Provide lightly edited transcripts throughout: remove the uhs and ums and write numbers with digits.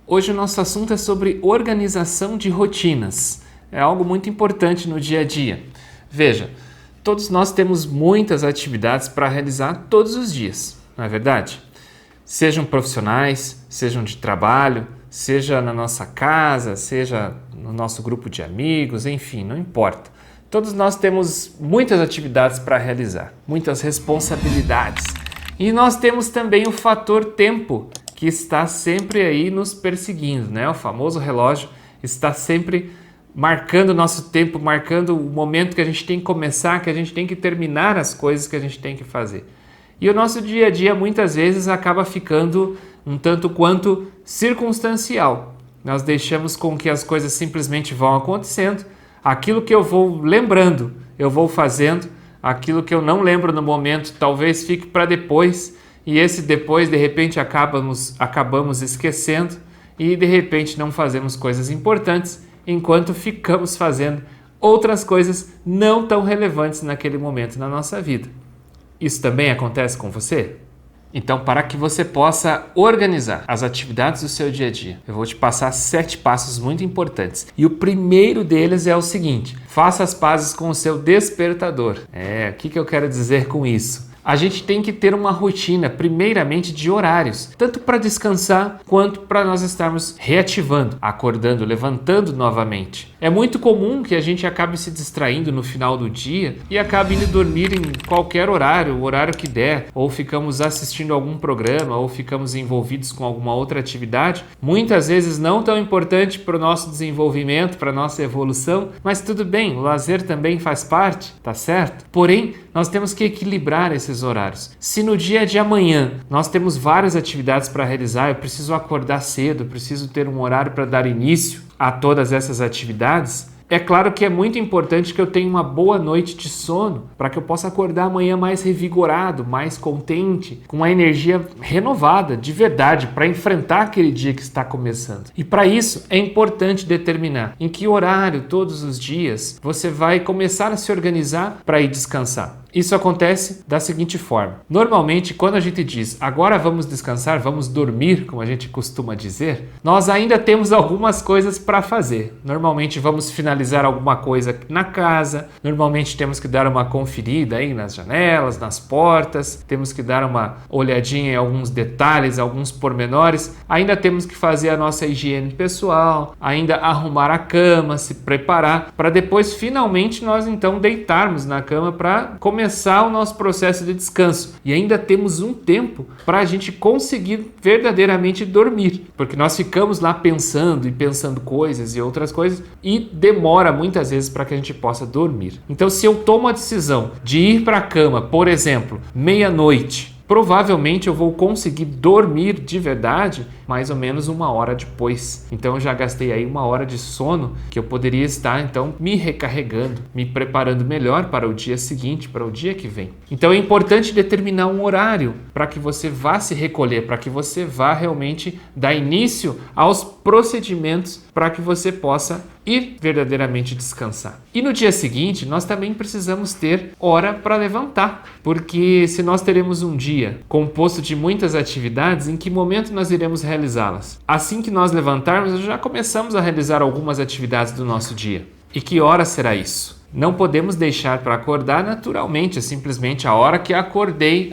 Hoje o nosso assunto é sobre organização de rotinas. É algo muito importante no dia a dia. Veja, todos nós temos muitas atividades para realizar todos os dias, não é verdade? Sejam profissionais, sejam de trabalho, seja na nossa casa, seja no nosso grupo de amigos, enfim, não importa. Todos nós temos muitas atividades para realizar, muitas responsabilidades. E nós temos também o fator tempo, que está sempre aí nos perseguindo, né? O famoso relógio está sempre marcando o nosso tempo, marcando o momento que a gente tem que começar, que a gente tem que terminar as coisas que a gente tem que fazer. E o nosso dia a dia muitas vezes acaba ficando um tanto quanto circunstancial. Nós deixamos com que as coisas simplesmente vão acontecendo, aquilo que eu vou lembrando, eu vou fazendo, aquilo que eu não lembro no momento talvez fique para depois, e esse depois de repente acabamos esquecendo e de repente não fazemos coisas importantes enquanto ficamos fazendo outras coisas não tão relevantes naquele momento na nossa vida. Isso também acontece com você? Então, para que você possa organizar as atividades do seu dia a dia, eu vou te passar 7 passos muito importantes. E o primeiro deles é o seguinte: faça as pazes com o seu despertador. O que eu quero dizer com isso? A gente tem que ter uma rotina, primeiramente de horários, tanto para descansar quanto para nós estarmos reativando, acordando, levantando novamente. É muito comum que a gente acabe se distraindo no final do dia e acabe indo dormir em qualquer horário, o horário que der, ou ficamos assistindo algum programa, ou ficamos envolvidos com alguma outra atividade, muitas vezes não tão importante para o nosso desenvolvimento, para a nossa evolução, mas tudo bem, o lazer também faz parte, tá certo? Porém, nós temos que equilibrar esses horários. Se no dia de amanhã nós temos várias atividades para realizar, eu preciso acordar cedo, eu preciso ter um horário para dar início a todas essas atividades, é claro que é muito importante que eu tenha uma boa noite de sono para que eu possa acordar amanhã mais revigorado, mais contente, com a energia renovada, de verdade, para enfrentar aquele dia que está começando. E para isso é importante determinar em que horário todos os dias você vai começar a se organizar para ir descansar. Isso acontece da seguinte forma. Normalmente, quando a gente diz agora vamos descansar, vamos dormir, como a gente costuma dizer, nós ainda temos algumas coisas para fazer. Normalmente vamos finalizar alguma coisa na casa, normalmente temos que dar uma conferida aí nas janelas, nas portas, temos que dar uma olhadinha em alguns detalhes, alguns pormenores, ainda temos que fazer a nossa higiene pessoal, ainda arrumar a cama, se preparar, para depois finalmente nós então deitarmos na cama para começar o nosso processo de descanso. E ainda temos um tempo para a gente conseguir verdadeiramente dormir, porque nós ficamos lá pensando coisas e outras coisas e demora muitas vezes para que a gente possa dormir. Então, se eu tomo a decisão de ir para a cama, por exemplo, meia-noite, provavelmente eu vou conseguir dormir de verdade mais ou menos 1 hora depois. Então eu já gastei aí 1 hora de sono que eu poderia estar então me recarregando, me preparando melhor para o dia seguinte, para o dia que vem. Então é importante determinar um horário para que você vá se recolher, para que você vá realmente dar início aos procedimentos para que você possa ir verdadeiramente descansar. E no dia seguinte, nós também precisamos ter hora para levantar, porque se nós teremos um dia composto de muitas atividades, em que momento nós iremos realizá-las? Assim que nós levantarmos, já começamos a realizar algumas atividades do nosso dia. E que hora será isso? Não podemos deixar para acordar naturalmente, simplesmente a hora que acordei,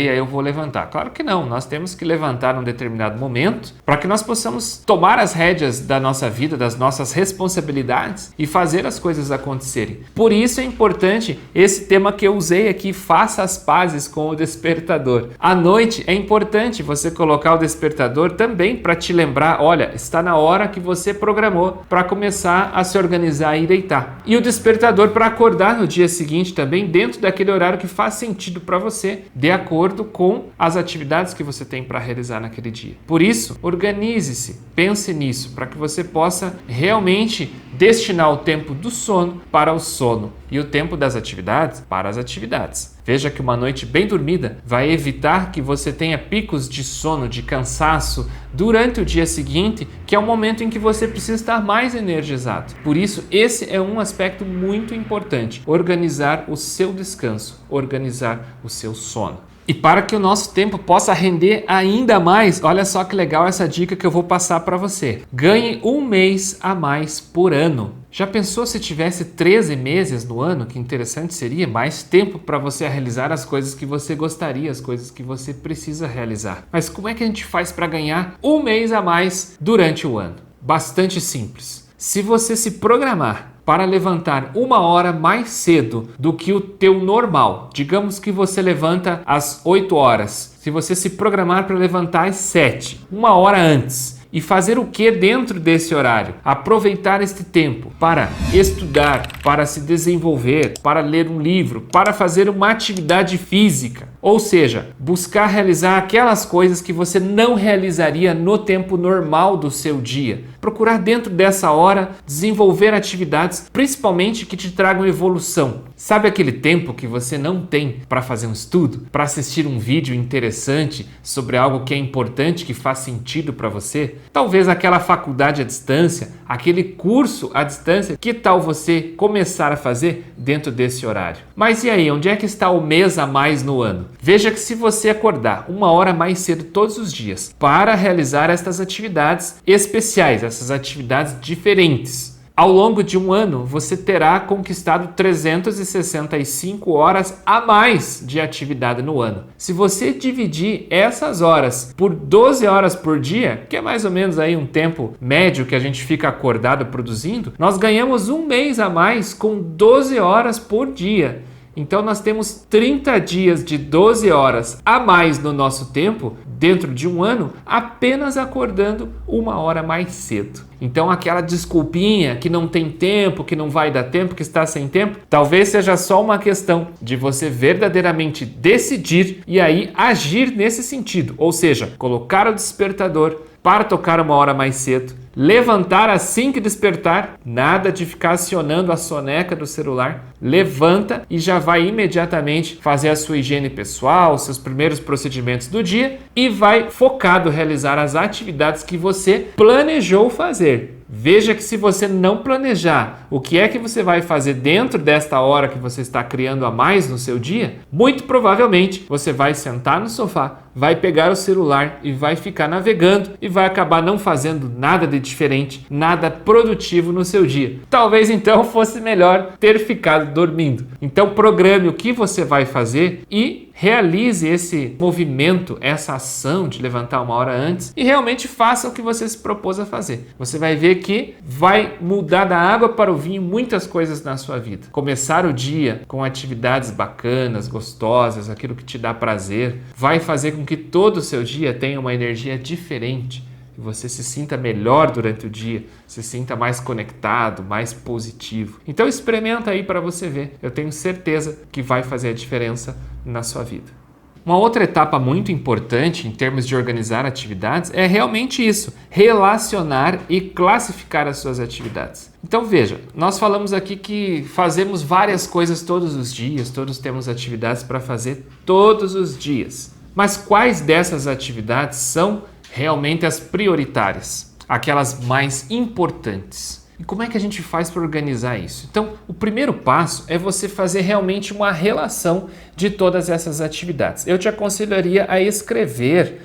aí eu vou levantar. Claro que não, nós temos que levantar num determinado momento para que nós possamos tomar as rédeas da nossa vida, das nossas responsabilidades e fazer as coisas acontecerem. Por isso é importante esse tema que eu usei aqui, faça as pazes com o despertador. À noite é importante você colocar o despertador também para te lembrar, olha, está na hora que você programou para começar a se organizar e deitar. E o despertador para acordar no dia seguinte também dentro daquele horário que faz sentido para você, de acordo com as atividades que você tem para realizar naquele dia. Por isso, organize-se, pense nisso, para que você possa realmente destinar o tempo do sono para o sono e o tempo das atividades para as atividades. Veja que uma noite bem dormida vai evitar que você tenha picos de sono, de cansaço durante o dia seguinte, que é o momento em que você precisa estar mais energizado. Por isso, esse é um aspecto muito importante, organizar o seu descanso, organizar o seu sono. E para que o nosso tempo possa render ainda mais, olha só que legal essa dica que eu vou passar para você. Ganhe um mês a mais por ano. Já pensou se tivesse 13 meses no ano? Que interessante seria, mais tempo para você realizar as coisas que você gostaria, as coisas que você precisa realizar. Mas como é que a gente faz para ganhar um mês a mais durante o ano? Bastante simples. Se você se programar para levantar 1 hora mais cedo do que o teu normal, digamos que você levanta às 8 horas, se você se programar para levantar às 7, 1 hora antes, e fazer o que dentro desse horário? Aproveitar este tempo para estudar, para se desenvolver, para ler um livro, para fazer uma atividade física. Ou seja, buscar realizar aquelas coisas que você não realizaria no tempo normal do seu dia. Procurar dentro dessa hora desenvolver atividades, principalmente que te tragam evolução. Sabe aquele tempo que você não tem para fazer um estudo, para assistir um vídeo interessante sobre algo que é importante, que faz sentido para você? Talvez aquela faculdade à distância, aquele curso à distância, que tal você começar a fazer dentro desse horário? Mas e aí, onde é que está o mês a mais no ano? Veja que se você acordar 1 hora mais cedo todos os dias para realizar estas atividades especiais, essas atividades diferentes, ao longo de um ano, você terá conquistado 365 horas a mais de atividade no ano. Se você dividir essas horas por 12 horas por dia, que é mais ou menos aí um tempo médio que a gente fica acordado produzindo, nós ganhamos um mês a mais com 12 horas por dia. Então nós temos 30 dias de 12 horas a mais no nosso tempo, dentro de um ano, apenas acordando 1 hora mais cedo. Então aquela desculpinha que não tem tempo, que não vai dar tempo, que está sem tempo, talvez seja só uma questão de você verdadeiramente decidir e aí agir nesse sentido. Ou seja, colocar o despertador para tocar 1 hora mais cedo, levantar assim que despertar, nada de ficar acionando a soneca do celular, levanta e já vai imediatamente fazer a sua higiene pessoal, seus primeiros procedimentos do dia e vai focado realizar as atividades que você planejou fazer. Veja que se você não planejar o que é que você vai fazer dentro desta hora que você está criando a mais no seu dia, muito provavelmente você vai sentar no sofá, vai pegar o celular e vai ficar navegando e vai acabar não fazendo nada de diferente, nada produtivo no seu dia. Talvez então fosse melhor ter ficado dormindo. Então programe o que você vai fazer e realize esse movimento, essa ação de levantar 1 hora antes e realmente faça o que você se propôs a fazer. Você vai ver que vai mudar da água para o vinho muitas coisas na sua vida. Começar o dia com atividades bacanas, gostosas, aquilo que te dá prazer, vai fazer com que todo o seu dia tenha uma energia diferente. Que você se sinta melhor durante o dia, se sinta mais conectado, mais positivo. Então experimenta aí para você ver. Eu tenho certeza que vai fazer a diferença na sua vida. Uma outra etapa muito importante em termos de organizar atividades é realmente isso, relacionar e classificar as suas atividades. Então veja, nós falamos aqui que fazemos várias coisas todos os dias, todos temos atividades para fazer todos os dias. Mas quais dessas atividades são realmente as prioritárias, aquelas mais importantes? E como é que a gente faz para organizar isso? Então, o primeiro passo é você fazer realmente uma relação de todas essas atividades. Eu te aconselharia a escrever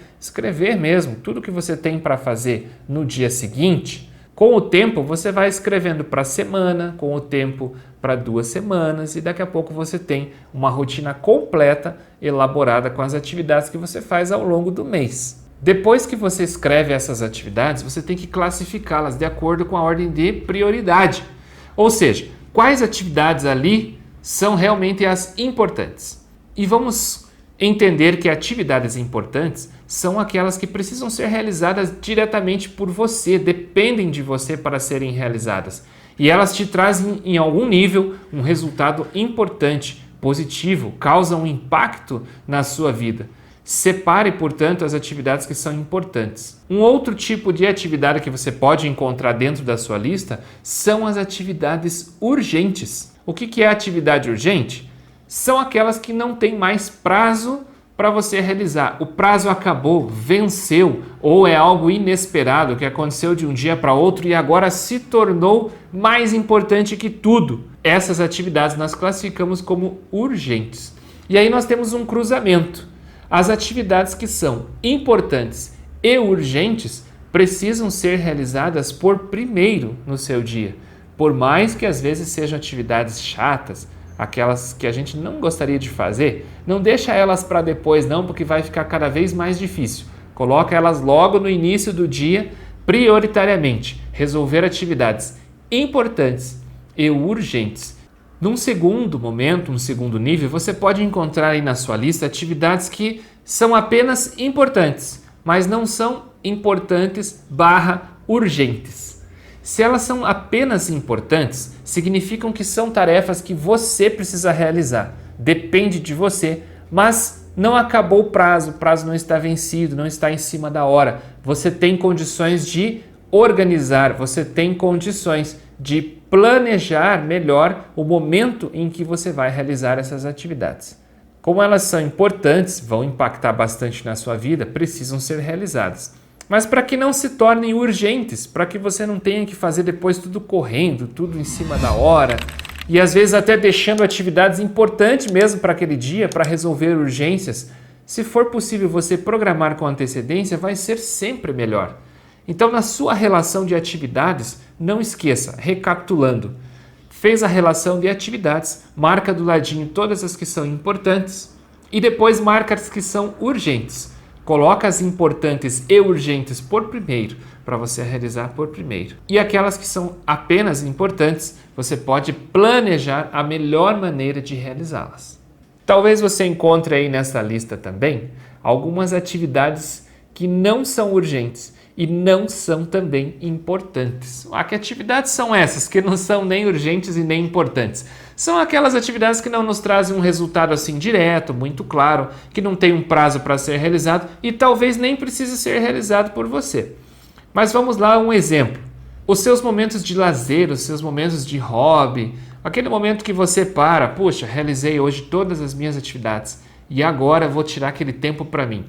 mesmo, tudo que você tem para fazer no dia seguinte. Com o tempo, você vai escrevendo para a semana, com o tempo para 2 semanas e daqui a pouco você tem uma rotina completa, elaborada com as atividades que você faz ao longo do mês. Depois que você escreve essas atividades, você tem que classificá-las de acordo com a ordem de prioridade. Ou seja, quais atividades ali são realmente as importantes. E vamos entender que atividades importantes são aquelas que precisam ser realizadas diretamente por você, dependem de você para serem realizadas. E elas te trazem em algum nível um resultado importante, positivo, causam um impacto na sua vida. Separe, portanto, as atividades que são importantes. Um outro tipo de atividade que você pode encontrar dentro da sua lista são as atividades urgentes. O que é atividade urgente? São aquelas que não têm mais prazo para você realizar. O prazo acabou, venceu, ou é algo inesperado que aconteceu de um dia para outro e agora se tornou mais importante que tudo. Essas atividades nós classificamos como urgentes. E aí nós temos um cruzamento. As atividades que são importantes e urgentes precisam ser realizadas por primeiro no seu dia, por mais que às vezes sejam atividades chatas, aquelas que a gente não gostaria de fazer, não deixa elas para depois não, porque vai ficar cada vez mais difícil. Coloca elas logo no início do dia, prioritariamente, resolver atividades importantes e urgentes. Num segundo momento, um segundo nível, você pode encontrar aí na sua lista atividades que são apenas importantes, mas não são importantes/urgentes. Se elas são apenas importantes, significam que são tarefas que você precisa realizar. Depende de você, mas não acabou o prazo não está vencido, não está em cima da hora. Você tem condições de organizar, você tem condições de planejar melhor o momento em que você vai realizar essas atividades. Como elas são importantes, vão impactar bastante na sua vida, precisam ser realizadas. Mas para que não se tornem urgentes, para que você não tenha que fazer depois tudo correndo, tudo em cima da hora, e às vezes até deixando atividades importantes mesmo para aquele dia, para resolver urgências, se for possível você programar com antecedência, vai ser sempre melhor. Então, na sua relação de atividades, não esqueça, recapitulando, fez a relação de atividades, marca do ladinho todas as que são importantes e depois marca as que são urgentes. Coloca as importantes e urgentes por primeiro, para você realizar por primeiro. E aquelas que são apenas importantes, você pode planejar a melhor maneira de realizá-las. Talvez você encontre aí nessa lista também algumas atividades que não são urgentes e não são também importantes. Que atividades são essas que não são nem urgentes e nem importantes? São aquelas atividades que não nos trazem um resultado assim direto, muito claro, que não tem um prazo para ser realizado e talvez nem precise ser realizado por você. Mas vamos lá, um exemplo. Os seus momentos de lazer, os seus momentos de hobby, aquele momento que você puxa, realizei hoje todas as minhas atividades e agora vou tirar aquele tempo para mim.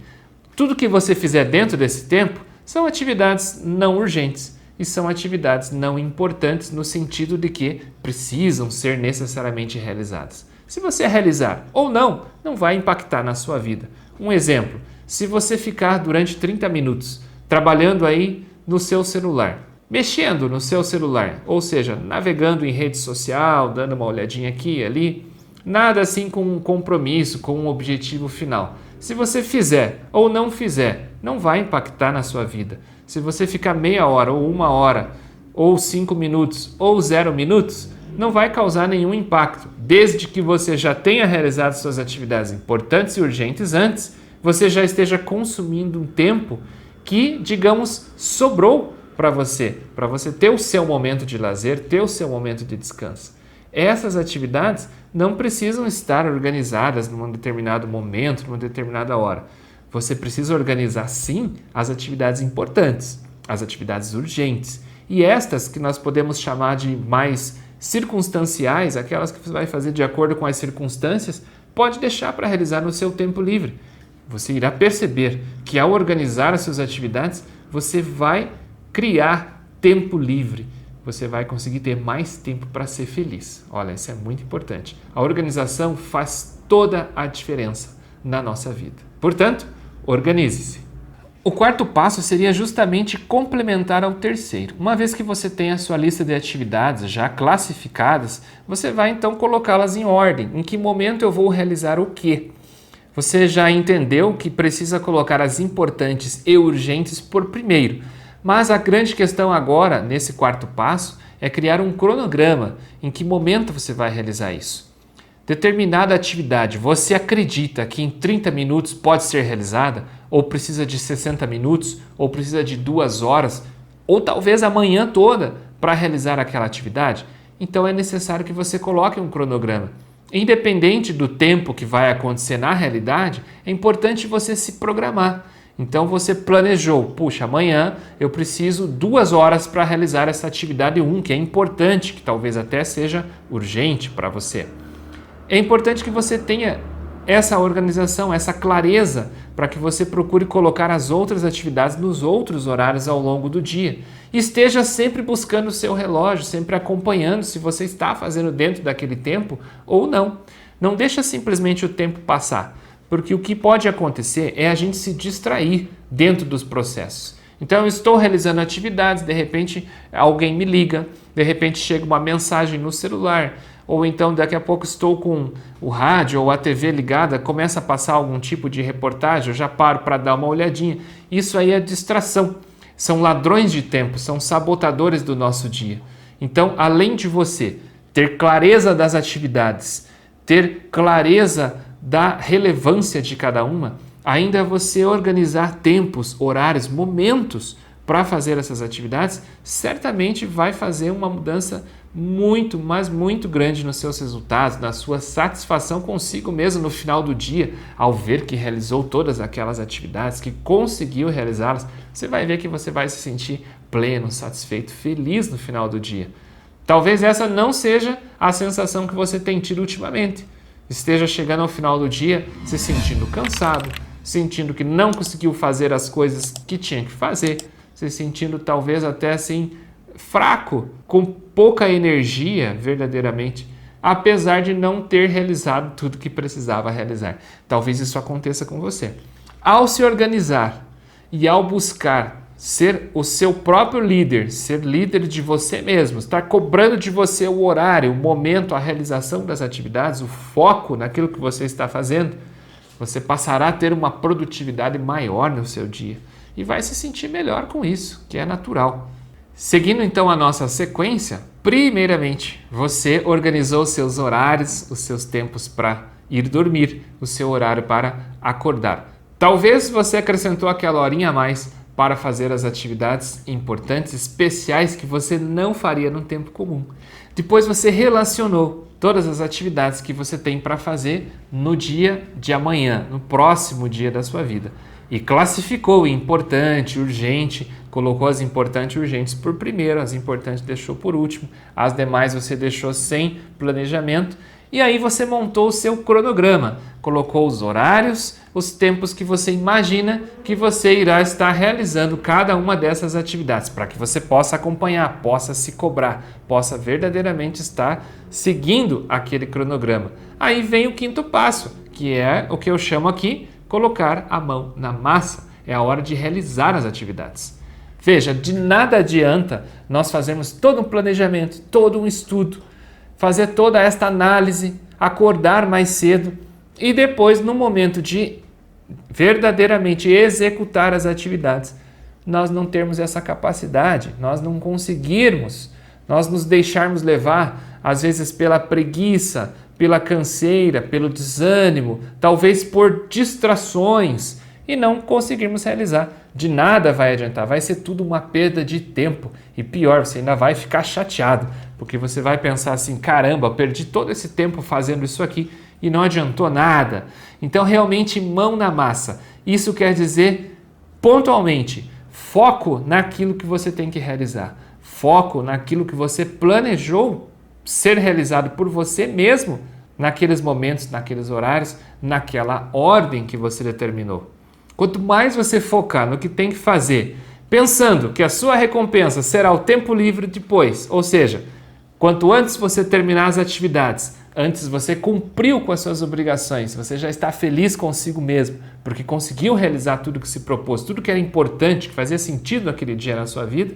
Tudo que você fizer dentro desse tempo são atividades não urgentes e são atividades não importantes no sentido de que precisam ser necessariamente realizadas. Se você realizar ou não, não vai impactar na sua vida. Um exemplo, se você ficar durante 30 minutos trabalhando aí no seu celular, mexendo no seu celular, ou seja, navegando em rede social, dando uma olhadinha aqui e ali, nada assim com um compromisso, com um objetivo final. Se você fizer ou não fizer, não vai impactar na sua vida. Se você ficar meia hora, ou 1 hora, ou 5 minutos, ou 0 minutos, não vai causar nenhum impacto. Desde que você já tenha realizado suas atividades importantes e urgentes antes, você já esteja consumindo um tempo que, digamos, sobrou para você ter o seu momento de lazer, ter o seu momento de descanso. Essas atividades não precisam estar organizadas num determinado momento, numa determinada hora. Você precisa organizar, sim, as atividades importantes, as atividades urgentes. E estas que nós podemos chamar de mais circunstanciais, aquelas que você vai fazer de acordo com as circunstâncias, pode deixar para realizar no seu tempo livre. Você irá perceber que ao organizar as suas atividades, você vai criar tempo livre. Você vai conseguir ter mais tempo para ser feliz. Olha, isso é muito importante. A organização faz toda a diferença na nossa vida. Portanto, organize-se. O quarto passo seria justamente complementar ao terceiro. Uma vez que você tem a sua lista de atividades já classificadas, você vai então colocá-las em ordem. Em que momento eu vou realizar o quê? Você já entendeu que precisa colocar as importantes e urgentes por primeiro. Mas a grande questão agora, nesse quarto passo, é criar um cronograma. Em que momento você vai realizar isso? Determinada atividade, você acredita que em 30 minutos pode ser realizada? Ou precisa de 60 minutos? Ou precisa de 2 horas? Ou talvez a manhã toda para realizar aquela atividade? Então é necessário que você coloque um cronograma. Independente do tempo que vai acontecer na realidade, é importante você se programar. Então você planejou, puxa, amanhã eu preciso 2 horas para realizar essa atividade 1, que é importante, que talvez até seja urgente para você. É importante que você tenha essa organização, essa clareza, para que você procure colocar as outras atividades nos outros horários ao longo do dia. Esteja sempre buscando o seu relógio, sempre acompanhando se você está fazendo dentro daquele tempo ou não. Não deixa simplesmente o tempo passar. porque o que pode acontecer é a gente se distrair dentro dos processos. Então eu estou realizando atividades, de repente alguém me liga, de repente chega uma mensagem no celular, ou então daqui a pouco estou com o rádio ou a TV ligada, começa a passar algum tipo de reportagem, eu já paro para dar uma olhadinha. Isso aí é distração. São ladrões de tempo, são sabotadores do nosso dia. Então, além de você ter clareza das atividades, ter clareza da relevância de cada uma, ainda você organizar tempos, horários, momentos para fazer essas atividades, certamente vai fazer uma mudança muito, mas muito grande nos seus resultados, na sua satisfação consigo mesmo no final do dia, ao ver que realizou todas aquelas atividades, que conseguiu realizá-las, você vai ver que você vai se sentir pleno, satisfeito, feliz no final do dia. Talvez essa não seja a sensação que você tem tido ultimamente. Esteja chegando ao final do dia se sentindo cansado, sentindo que não conseguiu fazer as coisas que tinha que fazer, se sentindo talvez até assim fraco, com pouca energia verdadeiramente, apesar de não ter realizado tudo que precisava realizar. Talvez isso aconteça com você. Ao se organizar e ao buscar ser o seu próprio líder, ser líder de você mesmo, estar cobrando de você o horário, o momento, a realização das atividades, o foco naquilo que você está fazendo, você passará a ter uma produtividade maior no seu dia e vai se sentir melhor com isso, que é natural. Seguindo então a nossa sequência, primeiramente, você organizou os seus horários, os seus tempos para ir dormir, o seu horário para acordar. Talvez você acrescentou aquela horinha a mais para fazer as atividades importantes, especiais que você não faria no tempo comum. Depois você relacionou todas as atividades que você tem para fazer no dia de amanhã, no próximo dia da sua vida. E classificou importante, urgente, colocou as importantes e urgentes por primeiro, as importantes deixou por último, as demais você deixou sem planejamento. E aí você montou o seu cronograma, colocou os horários, os tempos que você imagina que você irá estar realizando cada uma dessas atividades, para que você possa acompanhar, possa se cobrar, possa verdadeiramente estar seguindo aquele cronograma. Aí vem o quinto passo, que é o que eu chamo aqui, colocar a mão na massa. É a hora de realizar as atividades. Veja, de nada adianta nós fazermos todo um planejamento, todo um estudo, fazer toda esta análise, acordar mais cedo e depois, no momento de verdadeiramente executar as atividades, nós não termos essa capacidade, nós não conseguirmos, nós nos deixarmos levar, às vezes pela preguiça, pela canseira, pelo desânimo, talvez por distrações e não conseguirmos realizar. De nada vai adiantar, vai ser tudo uma perda de tempo e pior, você ainda vai ficar chateado, porque você vai pensar assim, caramba, perdi todo esse tempo fazendo isso aqui e não adiantou nada. Então realmente mão na massa, isso quer dizer pontualmente, foco naquilo que você tem que realizar, foco naquilo que você planejou ser realizado por você mesmo naqueles momentos, naqueles horários, naquela ordem que você determinou. Quanto mais você focar no que tem que fazer, pensando que a sua recompensa será o tempo livre depois, ou seja, quanto antes você terminar as atividades, antes você cumpriu com as suas obrigações, você já está feliz consigo mesmo, porque conseguiu realizar tudo que se propôs, tudo que era importante, que fazia sentido naquele dia na sua vida,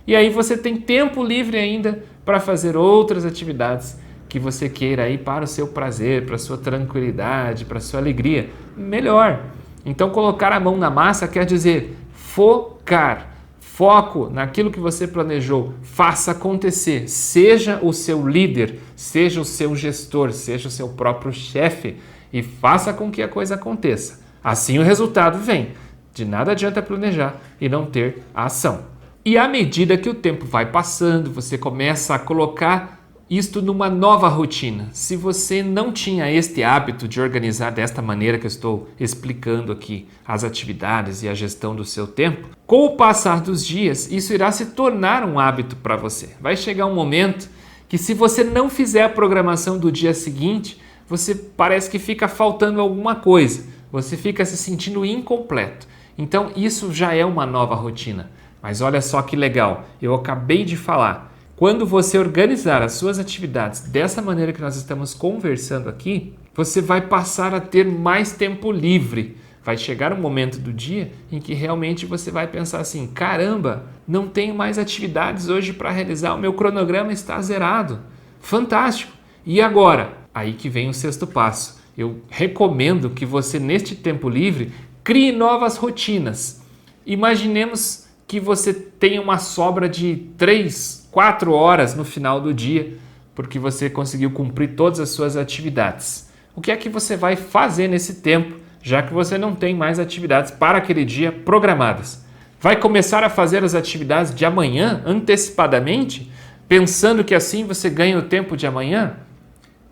e aí você tem tempo livre ainda para fazer outras atividades que você queira aí para o seu prazer, para a sua tranquilidade, para a sua alegria, melhor. Então, colocar a mão na massa quer dizer focar, foco naquilo que você planejou, faça acontecer, seja o seu líder, seja o seu gestor, seja o seu próprio chefe e faça com que a coisa aconteça. Assim o resultado vem. De nada adianta planejar e não ter a ação. E à medida que o tempo vai passando, você começa a colocar isto numa nova rotina. Se você não tinha este hábito de organizar desta maneira que eu estou explicando aqui as atividades e a gestão do seu tempo, com o passar dos dias, isso irá se tornar um hábito para você. Vai chegar um momento que se você não fizer a programação do dia seguinte, você parece que fica faltando alguma coisa, você fica se sentindo incompleto. Então isso já é uma nova rotina. Mas olha só que legal, eu acabei de falar. Quando você organizar as suas atividades dessa maneira que nós estamos conversando aqui, você vai passar a ter mais tempo livre. Vai chegar um momento do dia em que realmente você vai pensar assim, caramba, não tenho mais atividades hoje para realizar, o meu cronograma está zerado. Fantástico! E agora? Aí que vem o sexto passo. Eu recomendo que você, neste tempo livre, crie novas rotinas. Imaginemos que você tenha uma sobra de 3, 4 horas no final do dia, porque você conseguiu cumprir todas as suas atividades. O que é que você vai fazer nesse tempo, já que você não tem mais atividades para aquele dia programadas? Vai começar a fazer as atividades de amanhã antecipadamente, pensando que assim você ganha o tempo de amanhã?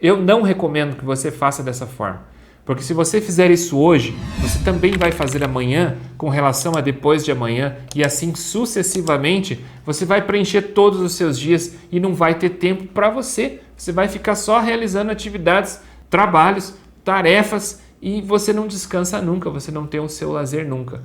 Eu não recomendo que você faça dessa forma, porque se você fizer isso hoje, você também vai fazer amanhã com relação a depois de amanhã e assim sucessivamente, você vai preencher todos os seus dias e não vai ter tempo para você. Você vai ficar só realizando atividades, trabalhos, tarefas e você não descansa nunca, você não tem o seu lazer nunca.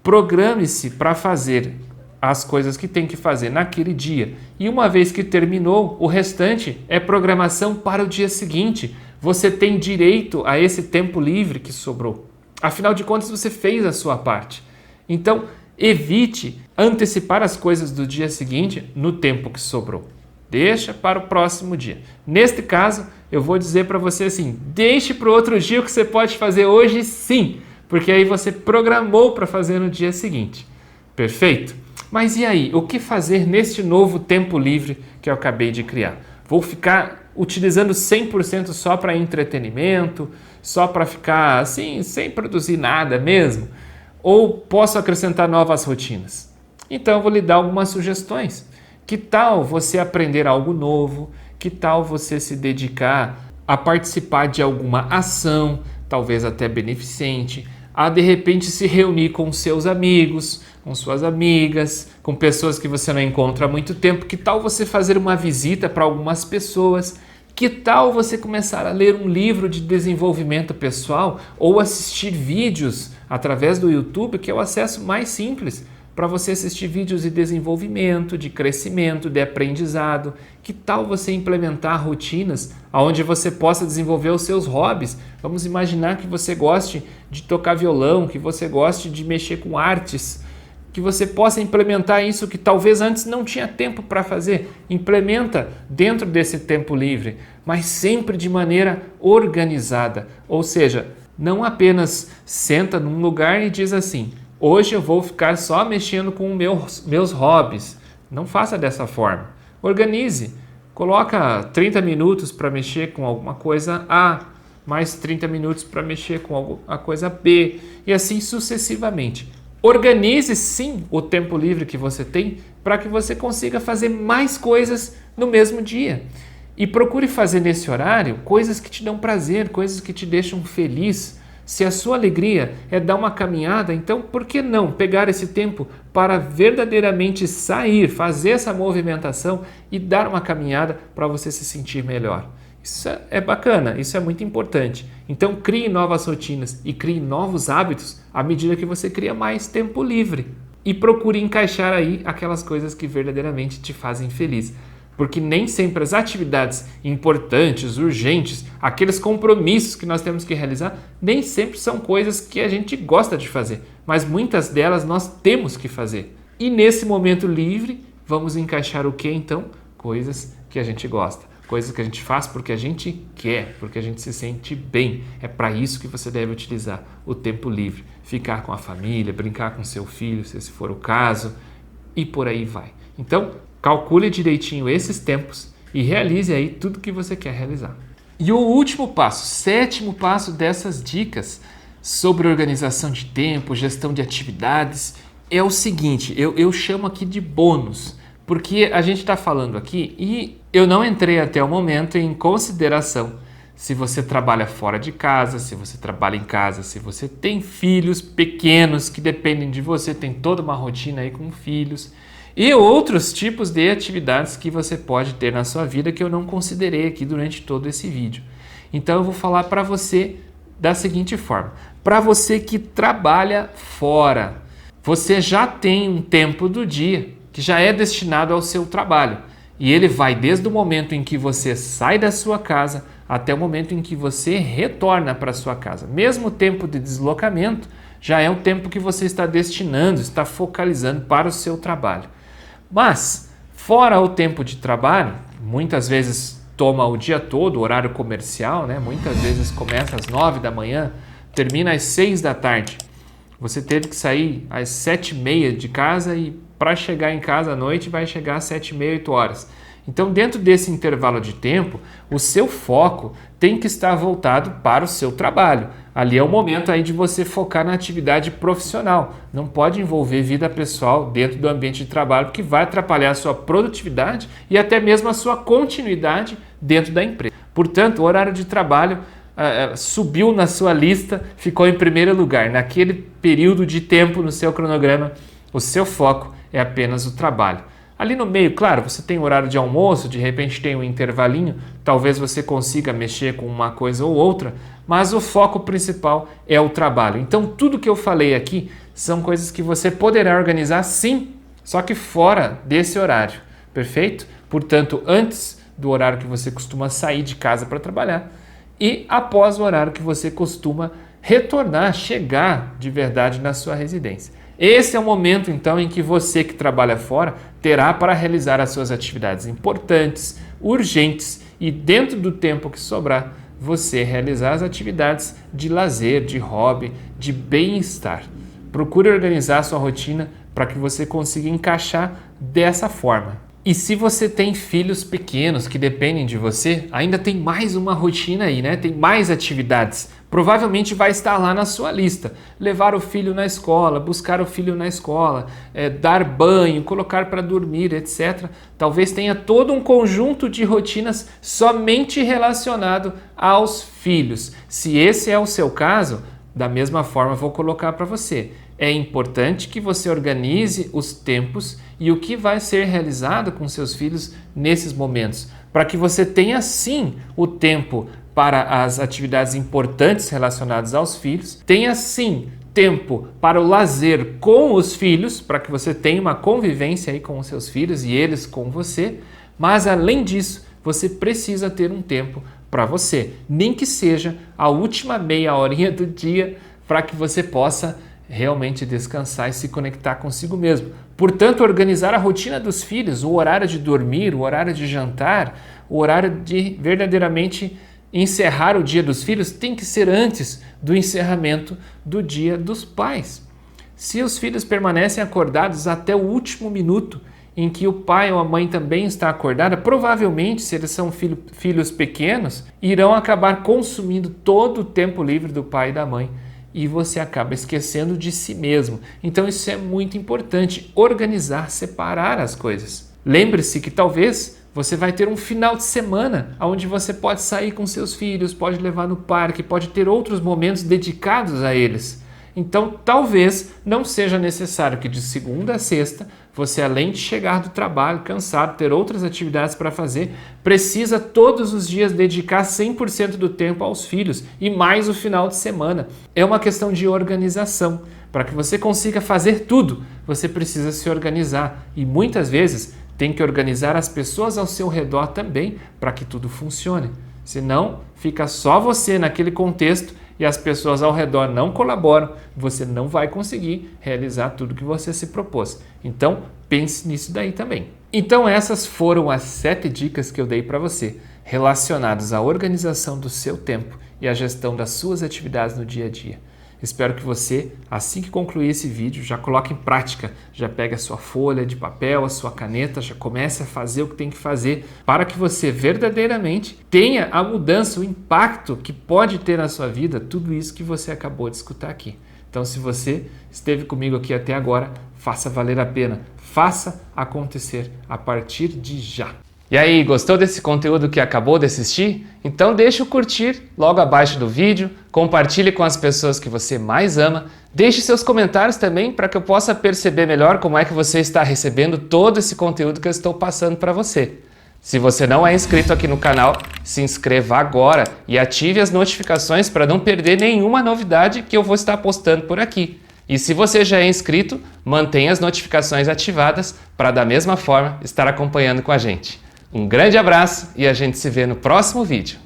Programe-se para fazer as coisas que tem que fazer naquele dia. E uma vez que terminou, o restante é programação para o dia seguinte. Você tem direito a esse tempo livre que sobrou. Afinal de contas, você fez a sua parte. Então, evite antecipar as coisas do dia seguinte no tempo que sobrou. Deixa para o próximo dia. Neste caso, eu vou dizer para você assim, deixe para o outro dia o que você pode fazer hoje sim, porque aí você programou para fazer no dia seguinte. Perfeito? Mas e aí, o que fazer neste novo tempo livre que eu acabei de criar? Vou ficar utilizando 100% só para entretenimento, só para ficar assim, sem produzir nada mesmo? Ou posso acrescentar novas rotinas? Então eu vou lhe dar algumas sugestões. Que tal você aprender algo novo? Que tal você se dedicar a participar de alguma ação, talvez até beneficente, a de repente se reunir com seus amigos, com suas amigas, com pessoas que você não encontra há muito tempo? Que tal você fazer uma visita para algumas pessoas? Que tal você começar a ler um livro de desenvolvimento pessoal ou assistir vídeos através do YouTube, que é o acesso mais simples para você assistir vídeos de desenvolvimento, de crescimento, de aprendizado? Que tal você implementar rotinas onde você possa desenvolver os seus hobbies? Vamos imaginar que você goste de tocar violão, que você goste de mexer com artes, que você possa implementar isso que talvez antes não tinha tempo para fazer. Implementa dentro desse tempo livre, mas sempre de maneira organizada. Ou seja, não apenas senta num lugar e diz assim, hoje eu vou ficar só mexendo com meus hobbies. Não faça dessa forma. Organize. Coloca 30 minutos para mexer com alguma coisa A, mais 30 minutos para mexer com a coisa B, e assim sucessivamente. Organize sim o tempo livre que você tem para que você consiga fazer mais coisas no mesmo dia. E procure fazer nesse horário coisas que te dão prazer, coisas que te deixam feliz. Se a sua alegria é dar uma caminhada, então por que não pegar esse tempo para verdadeiramente sair, fazer essa movimentação e dar uma caminhada para você se sentir melhor? Isso é bacana, isso é muito importante. Então crie novas rotinas e crie novos hábitos à medida que você cria mais tempo livre. E procure encaixar aí aquelas coisas que verdadeiramente te fazem feliz. Porque nem sempre as atividades importantes, urgentes, aqueles compromissos que nós temos que realizar, nem sempre são coisas que a gente gosta de fazer. Mas muitas delas nós temos que fazer. E nesse momento livre, vamos encaixar o que então? Coisas que a gente gosta. Coisas que a gente faz porque a gente quer, porque a gente se sente bem. É para isso que você deve utilizar o tempo livre. Ficar com a família, brincar com seu filho, se esse for o caso, e por aí vai. Então, calcule direitinho esses tempos e realize aí tudo que você quer realizar. E o último passo, sétimo passo dessas dicas sobre organização de tempo, gestão de atividades, é o seguinte, eu chamo aqui de bônus, porque a gente está falando aqui e eu não entrei até o momento em consideração se você trabalha fora de casa, se você trabalha em casa, se você tem filhos pequenos que dependem de você, tem toda uma rotina aí com filhos e outros tipos de atividades que você pode ter na sua vida que eu não considerei aqui durante todo esse vídeo. Então eu vou falar para você da seguinte forma, para você que trabalha fora, você já tem um tempo do dia que já é destinado ao seu trabalho. E ele vai desde o momento em que você sai da sua casa até o momento em que você retorna para sua casa. Mesmo o tempo de deslocamento já é um tempo que você está destinando, está focalizando para o seu trabalho. Mas, fora o tempo de trabalho, muitas vezes toma o dia todo, o horário comercial, né? Muitas vezes começa às 9 da manhã, termina às 6 da tarde. Você teve que sair às 7h30 de casa e para chegar em casa à noite vai chegar às 7h30, 8 horas. Então, dentro desse intervalo de tempo, o seu foco tem que estar voltado para o seu trabalho. Ali é o momento aí de você focar na atividade profissional. Não pode envolver vida pessoal dentro do ambiente de trabalho, porque vai atrapalhar a sua produtividade e até mesmo a sua continuidade dentro da empresa. Portanto, o horário de trabalho subiu na sua lista, ficou em primeiro lugar. Naquele período de tempo no seu cronograma, o seu foco é apenas o trabalho. Ali no meio, claro, você tem horário de almoço, de repente tem um intervalinho, talvez você consiga mexer com uma coisa ou outra, mas o foco principal é o trabalho. Então, tudo que eu falei aqui são coisas que você poderá organizar sim, só que fora desse horário, perfeito? Portanto, antes do horário que você costuma sair de casa para trabalhar e após o horário que você costuma retornar, chegar de verdade na sua residência. Esse é o momento, então, em que você que trabalha fora terá para realizar as suas atividades importantes, urgentes e dentro do tempo que sobrar, você realizar as atividades de lazer, de hobby, de bem-estar. Procure organizar a sua rotina para que você consiga encaixar dessa forma. E se você tem filhos pequenos que dependem de você, ainda tem mais uma rotina aí, né? Tem mais atividades. Provavelmente vai estar lá na sua lista. Levar o filho na escola, buscar o filho na escola, dar banho, colocar para dormir, etc. Talvez tenha todo um conjunto de rotinas somente relacionado aos filhos. Se esse é o seu caso, da mesma forma vou colocar para você. É importante que você organize os tempos e o que vai ser realizado com seus filhos nesses momentos, para que você tenha sim o tempo para as atividades importantes relacionadas aos filhos, tenha sim tempo para o lazer com os filhos, para que você tenha uma convivência aí com os seus filhos e eles com você, mas além disso, você precisa ter um tempo para você, nem que seja a última meia horinha do dia, para que você possa realmente descansar e se conectar consigo mesmo. Portanto, organizar a rotina dos filhos, o horário de dormir, o horário de jantar, o horário de verdadeiramente encerrar o dia dos filhos tem que ser antes do encerramento do dia dos pais. Se os filhos permanecem acordados até o último minuto em que o pai ou a mãe também está acordada, provavelmente, se eles são filhos pequenos, irão acabar consumindo todo o tempo livre do pai e da mãe. E você acaba esquecendo de si mesmo. Então isso é muito importante, organizar, separar as coisas. Lembre-se que talvez você vai ter um final de semana onde você pode sair com seus filhos, pode levar no parque, pode ter outros momentos dedicados a eles. Então talvez não seja necessário que de segunda a sexta você, além de chegar do trabalho cansado, ter outras atividades para fazer, precisa todos os dias dedicar 100% do tempo aos filhos e mais o final de semana. É uma questão de organização. Para que você consiga fazer tudo, você precisa se organizar e muitas vezes tem que organizar as pessoas ao seu redor também para que tudo funcione. Senão, fica só você naquele contexto e as pessoas ao redor não colaboram, você não vai conseguir realizar tudo que você se propôs. Então, pense nisso daí também. Então, essas foram as 7 dicas que eu dei para você, relacionadas à organização do seu tempo e à gestão das suas atividades no dia a dia. Espero que você, assim que concluir esse vídeo, já coloque em prática, já pegue a sua folha de papel, a sua caneta, já comece a fazer o que tem que fazer para que você verdadeiramente tenha a mudança, o impacto que pode ter na sua vida, tudo isso que você acabou de escutar aqui. Então, se você esteve comigo aqui até agora, faça valer a pena, faça acontecer a partir de já. E aí, gostou desse conteúdo que acabou de assistir? Então deixe o curtir logo abaixo do vídeo, compartilhe com as pessoas que você mais ama, deixe seus comentários também para que eu possa perceber melhor como é que você está recebendo todo esse conteúdo que eu estou passando para você. Se você não é inscrito aqui no canal, se inscreva agora e ative as notificações para não perder nenhuma novidade que eu vou estar postando por aqui. E se você já é inscrito, mantenha as notificações ativadas para da mesma forma estar acompanhando com a gente. Um grande abraço e a gente se vê no próximo vídeo.